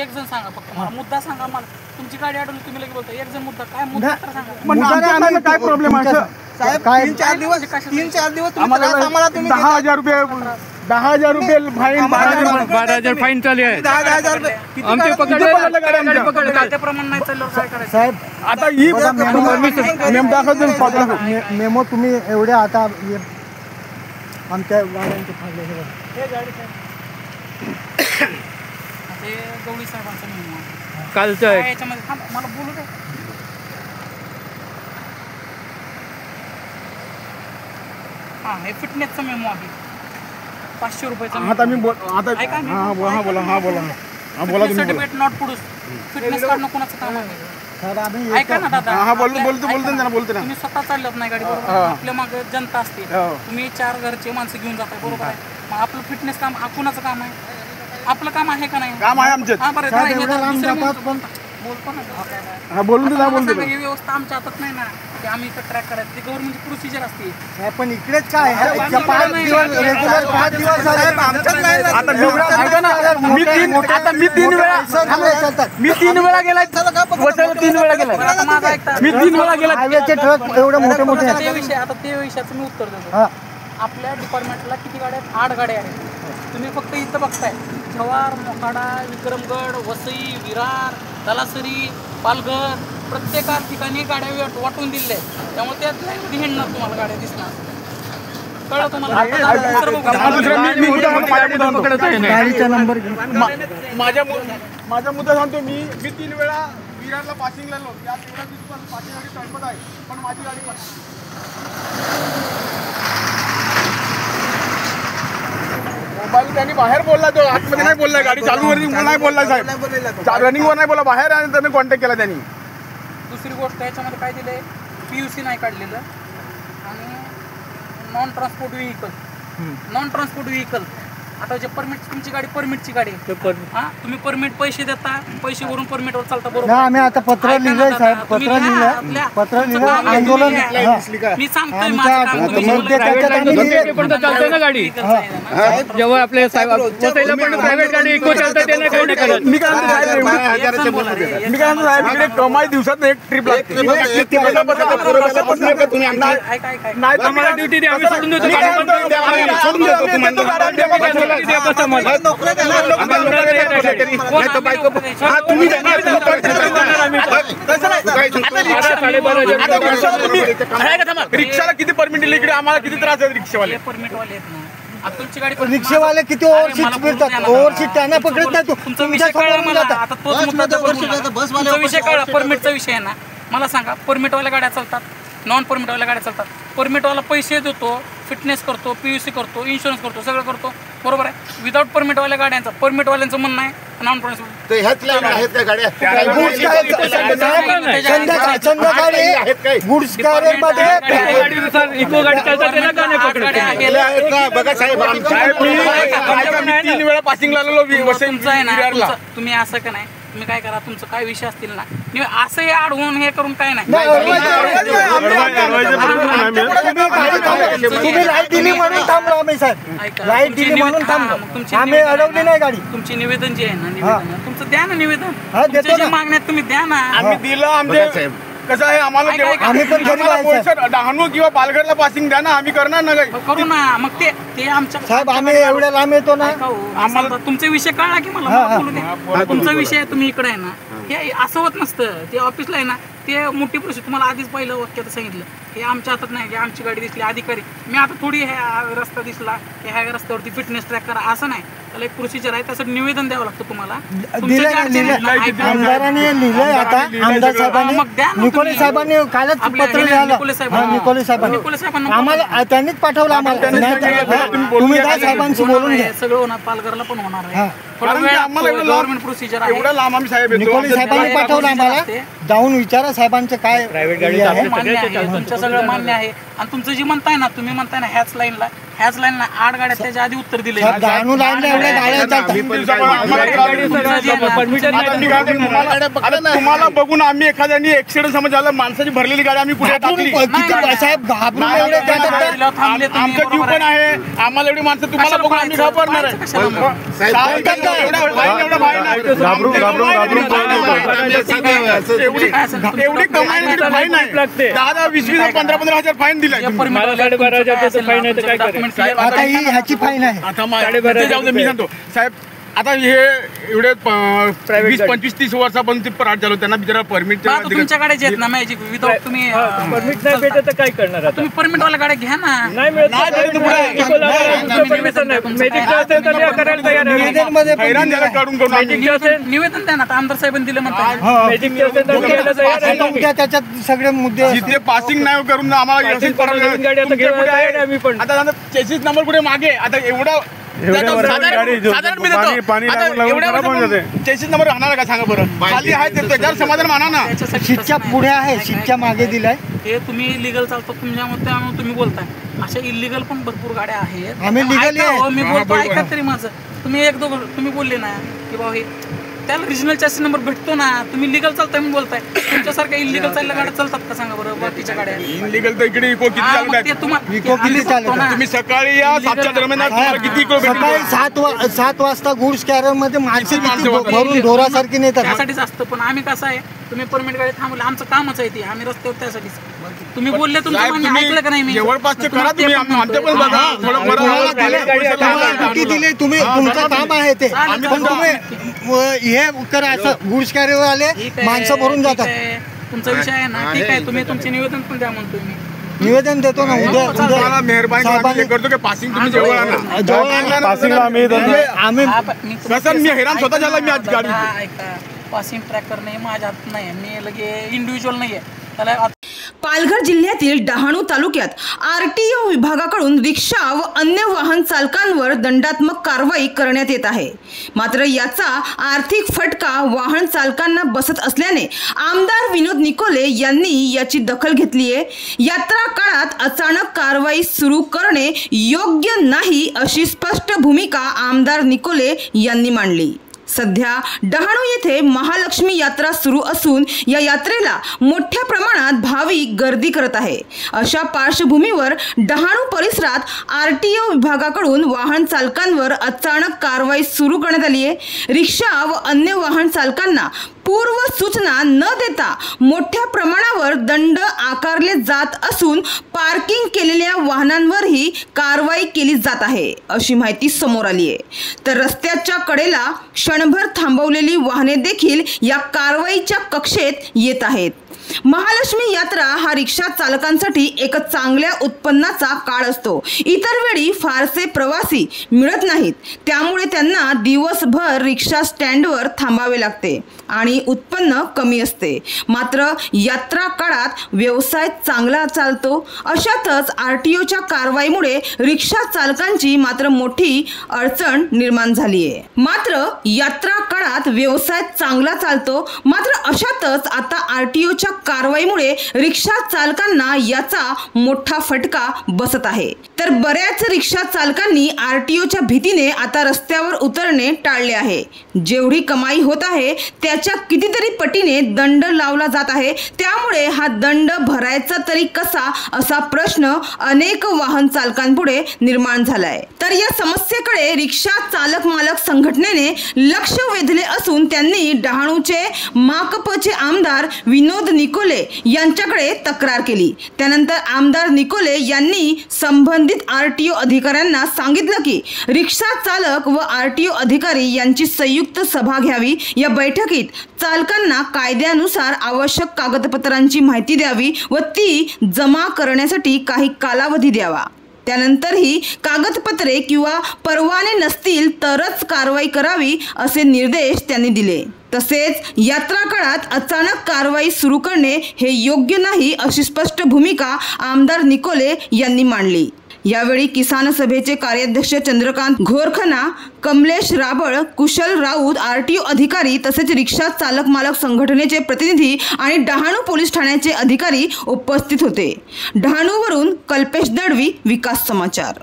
एक जण सांगा फक्त मला मुद्दा सांगा मला तुमची गाडी अडवली तुम्ही लगेच बोलता एक जण मुद्दा काय मुद्दा तर सांगा काय प्रॉब्लेम आहे साहेब 3-4 दिवस आम्हाला 10,000 रुपये 10,000 रुपये फाईन 12,000 फाईन चालू आहे 10,000 रुपये आमचे प्रमाण नाही चाललं काय करायचं साहेब आता ही नेम दाखवतो मेमो तुम्ही एवढे आता आमच्या गाड्यांचे फायदे हे गवळी साहेबांचा मेमो कालचं आहे याच्यामध्ये मला बोलू दे हा हे फिटनेसचा मेमो आहे 500 रुपयाचा आता मी आता बोला तुम्ही सर्टिफिकेट नॉट प्रोड्यूस फिटनेस काढणं कोणाचं काम आहे ऐका ना दादा बोलतो ना तुम्ही स्वतः चालत नाही गाडी बरोबर आपल्या मागे जनता असते तुम्ही 4 घरचे माणसं घेऊन जाताय बरोबर आहे मग आपलं फिटनेस काम कुणाचं काम आहे आपलं काम आहे का नाही काम आहे आमचं हा बरं बोलतो ना ही व्यवस्था आमच्या हातात नाही ना की आम्ही इथं ट्रॅक करायचं ते गव्हर्नमेंट प्रोसिजर असते पण इकडेच काय मी 3 वेळा गेलाय हायवेचे ट्रक एवढे मोठे मोठे ते विषयाचं मी उत्तर देतो आपल्या डिपार्टमेंटला किती गाड्या आहेत 8 गाड्या आहेत तुम्ही फक्त इथं बघताय जव्हार मोखाडा विक्रमगड वसई विरार तलासरी पालघर प्रत्येक ठिकाणी गाड्या वाटून दिल्या आहेत त्यामुळे त्या लाईनमध्ये हिंडणार तुम्हाला गाड्या दिसणार कळलं तुम्हाला माझा मुद्दा सांगतो मी 3 वेळा विरारला पासिंगला आलो या 13 दिवसापासून पासिंग गाडी तळपत आहे पण माझी गाडी मोबाईल त्यांनी बाहेर बोलला तो आतमध्ये नाही बोलला गाडी चालूवरती नाही बोलला साहेब रनिंगवर नाही बोला बाहेर आणि त्यांनी कॉन्टॅक्ट केला त्यांनी दुसरी गोष्ट याच्यामध्ये काय दिलंय PUC नाही काढलेलं आणि नॉन ट्रान्सपोर्ट व्हेकल आता जे परमिट तुमची गाडी परमिटची गाडी हा तुम्ही परमिट पैसे देता पैसे भरून परमिटवर चालता बरोबर आम्ही आता पत्र लिहिलंय साहेब पत्र लिहिलं आंदोलन मी सांगतोय चालते ना गाडी जेव्हा आपले साहेब पण प्रायव्हेट गाडी इको चालतात त्यांना काही नाही करत मी काय साहेब कमाई दिवसात एक ट्रिप लागते नाही आम्हाला ड्युटी द्या आम्ही सोडून देतो रिक्षाला किती परमिट दिली इकडे आम्हाला किती त्रास आहे रिक्षावाले परमिटवाले आहेत ना तुमची गाडी रिक्षावाले किती ओव्हरसीट फिरतात ओव्हरसीट त्यांना पकडत नाही तुमचा विषय कळला मला आता तोच मुद्दा तुमचा विषय कळला परमिटचा विषय आहे ना मला सांगा परमिटवाल्या गाड्या चालतात नॉन परमिटवाल्या गाड्या चालतात परमिटवाला पैसे देतो फिटनेस करतो PUC करतो इन्शुरन्स करतो सगळं करतो बरोबर आहे विदाउट परमिटवाल्या गाड्यांचा परमिटवाल्यांचं म्हणणं आहे नॉन परमिट इको गाडी चालतात त्यांना का नाही पकडत बघा साहेब 3 वेळा पासिंगला आलेलो तुमचं आहे ना तुम्ही असं का नाही तुम्ही काय करा तुमचं काय विषय असतील ना असं हे अडवून हे करून काय नाही तुमची निवेदन जे आहे ना निवेदन तुमचं द्या ना निवेदन मागण्यात तुम्ही द्या ना आम्ही दिलं आमचे कसं आहे आम्हाला आम्ही पण डहाणू किंवा पालघरला पासिंग द्या ना आम्ही करणार ना काही करू ना मग ते आमच्या साहेब आम्ही एवढ्या लांब येतो ना आम्हाला तुमचा विषय कळला की मला बोलू दे तुमचा विषय तुम्ही इकडे आहे ना हे असं होत नसतं ते ऑफिसला आहे ना ते मोठी प्रोसेस तुम्हाला आधीच पहिलं वाक्यात सांगितलं हे आमच्या हातात नाही की आमची गाडी दिसली अधिकारी मी आता थोडी ह्या रस्ता दिसला की ह्या रस्त्यावरती फिटनेस ट्रॅक करा असं नाही त्याला एक प्रोसिजर आहे त्यासाठी निवेदन द्यावं लागतं तुम्हाला आमदारांनी लिहिलंय आता आमदार साहेबांनी निकोले साहेबांनी कालच पत्र लिहिलं निकोले साहेबांनी आम्हाला त्यांनीच पाठवलं आम्हाला तुम्ही त्या साहेबांशी बोलून घ्या सगळं होणार पालघरला पण होणार आहे गव्हर्नमेंट प्रोसिजर आहे एवढं लांब आम्ही साहेब निकोले साहेबांनी पाठवलं आम्हाला जाऊन विचारा साहेबांचं काय प्रायव्हेट गाडी मान्य आहे तुमचं सगळं मान्य आहे आणि तुमचं जे म्हणताय ना तुम्ही म्हणताय ना ह्याच लाईनला ह्याच लाईनला 8 गाड्या त्याच्या आधी उत्तर दिले. डहाणू लाईनला एवढ्या गाड्या तुम्हाला बघून आम्ही एखाद्यानी ऍक्सिडेंट समज झाला, माणसाची भरलेली गाडी आम्ही पुढे टाकली. साहेब घाबरून एवढे आमचा जीव पण आहे, आम्हाला एवढी माणसं तुम्हाला बघून आम्ही घाबरणार आहे. एवढी कमाई फाईन आहे, 10,000, 20,000, 15,000 फाईन दिलाय. आता ही ह्याची फाईन आहे. आता जाऊ दे, मी सांगतो साहेब. आता हे एवढे 20-25-30 वर्षापासून ते पराठ झालो, त्यांना बिचारा परमिट तुमच्याकडे येत ना मॅजिक विदाउट तुम्ही परमिट नाही भेटत तर काय करणार? तुम्ही परमिट वाला गाड्या घ्या ना. नाही मिळत निवेदन द्या ना, आमदार साहेबांनी दिलं म्हणतात. त्याच्यात सगळे मुद्दे जिथे पासिंग नाही करून आम्हाला आता चेसिस नंबर कुठे मागे, आता एवढं साधारण मी देतो. चेसिस नंबर राहणार का सांगा बरं? खाली आहे त्याच्यावर समाधान माना ना. सीटच्या पुढे आहे, सीटच्या मागे दिलाय. हे तुम्ही लिगल चालतो तुमच्यामध्ये, तुम्ही बोलताय. अशा इलिगल पण भरपूर गाड्या आहेत. आम्ही लिगल आहे. मी बोलतो ऐका तरी माझं. तुम्ही तुम्ही बोलले ना की बाबा हे त्याला रिजनल चॅसिस नंबर भेटतो ना. तुम्ही लिगल चालताय म्हणून बोलताय. तुमच्यासारख्या इलिगल चालल्या गाड्या चालतात का सांगा बरं? बाकीच्या गाड्या इनलिगल तर इकडे इको किती चालू आहे? तुम्ही सकाळी या 7च्या दरम्यान किती इको सकाळी 7 वाजता गुड्स कॅरियर मध्ये माणसं भरून ढोरासारखी नेतात. त्यासाठीच असतं. पण आम्ही कसं आहे, तुम्ही परमिट गाडी थांबवली, आमचं कामच आहे ते. आम्ही रस्त्यावर त्यासाठीच. तुम्ही बोलले तुमचं ऐकलं का नाही? मी जवळपास करा तुम्ही, आमच्या पण बघा किती दिले तुम्ही, तुमचं काम आहे ते. पण तुम्ही हे करा, असं गुड्स कॅरियर आले माणसं भरून जातात. तुमचा विषय आहे ना, ठीक आहे. तुम्ही तुमचे निवेदन पण द्या म्हणतोय मी. निवेदन देतो ना उद्या. मेहरबानी करतो की पासिंग तुम्ही जवळ आम्ही कसं मी हैराण स्वतः झाला. मी आज गाडी ऐका, पासिंग ट्रॅकर नाही माझ्या हात नाही, मी लगे इंडिव्हिज्युअल नाही आहे त्याला. पालघर जिल्ह्यातील डहाणू तालुक्यात आरटीओ विभागाकडून रिक्षा व अन्य वाहन चालकांवर दंडात्मक कारवाई करण्यात येत आहे. मात्र याचा आर्थिक फटका वाहन चालकांना बसत असल्याने आमदार विनोद निकोले यांनी याची दखल घेतली आहे. यात्रा काळात अचानक कारवाई सुरू करणे योग्य नाही अशी स्पष्ट भूमिका आमदार निकोले यांनी मांडली. सध्या डहाणू येथे महालक्ष्मी यात्रा सुरू असून या यात्रेला मोठ्या प्रमाणात भाविक गर्दी करत आहे. अशा पार्श्वभूमीवर डहाणू परिसरात आरटीओ विभागाकडून वाहन चालकांवर अचानक कारवाई सुरू करण्यात आली आहे. रिक्षा व अन्य वाहन चालकांना पूर्व सूचना न देता मोठ्या प्रमाणावर दंड आकारले जात असून पार्किंग केलेल्या वाहनांवरही कारवाई केली जात आहे अशी माहिती समोर आली आहे. तर रस्त्याच्या कडेला क्षणभर थांबवलेली वाहने देखील या कारवाईच्या कक्षेत येत आहेत. महालक्ष्मी यात्रा हा रिक्षा चालकांसाठी एक चांगल्या उत्पन्नाचा काळ असतो. इतर वेळी फारसे प्रवासी मिळत नाहीत, त्यामुळे त्यांना दिवसभर रिक्षा स्टँडवर थांबावे लागते आणि उत्पन्न कमी असते. मात्र यात्रा काळात व्यवसाय चांगला चालतो. अशातच आरटीओच्या कारवाईमुळे रिक्षा चालकांची मात्र मोठी अडचण निर्माण झाली आहे. मात्र यात्रा काळात व्यवसाय चांगला चालतो, मात्र अशातच आता आरटीओच्या कारवाईमुळे रिक्षा चालकांना याचा मोठा फटका बसत आहे. तर बऱ्याच रिक्षा चालकांनी आरटीओच्या भीतीने आता रस्त्यावर उतरणे टाळले आहे. जेवढी कमाई होत आहे त्याच्या कितीतरी पटीने दंड लावला जात आहे. त्यामुळे हा दंड भरायचा तरी कसा असा प्रश्न अनेक वाहन चालकांपुढे निर्माण झालाय. तर या समस्येकडे रिक्षा चालक मालक संघटनेने लक्ष वेधले असून त्यांनी डहाणूचे माकपचे आमदार विनोद निकोले यांच्याकडे तक्रार केली. त्यानंतर आमदार निकोले यांनी संबंधित आरटीओ अधिकाऱ्यांना सांगितलं की रिक्षा चालक व आरटीओ अधिकारी यांची संयुक्त सभा घ्यावी. या बैठकीत चालकांना कायद्यानुसार आवश्यक कागदपत्रांची माहिती द्यावी व ती जमा करण्यासाठी काही कालावधी द्यावा. त्यानंतरही कागदपत्रे किंवा परवाने नसतील तरच कारवाई करावी असे निर्देश त्यांनी दिले. तसेच यात्रा काळात अचानक कारवाई सुरू करणे हे योग्य नाही अशी स्पष्ट भूमिका आमदार निकोले यांनी मांडली. यावेळी किसान सभेचे कार्याध्यक्ष चंद्रकांत घोरखना, कमलेश राबळ, कुशल राऊत, आरटीओ अधिकारी तसेच रिक्षा चालक मालक संघटनेचे प्रतिनिधी आणि डहाणू पोलीस ठाण्याचे अधिकारी उपस्थित होते. डहाणूवरून कल्पेश दळवी, विकास समाचार.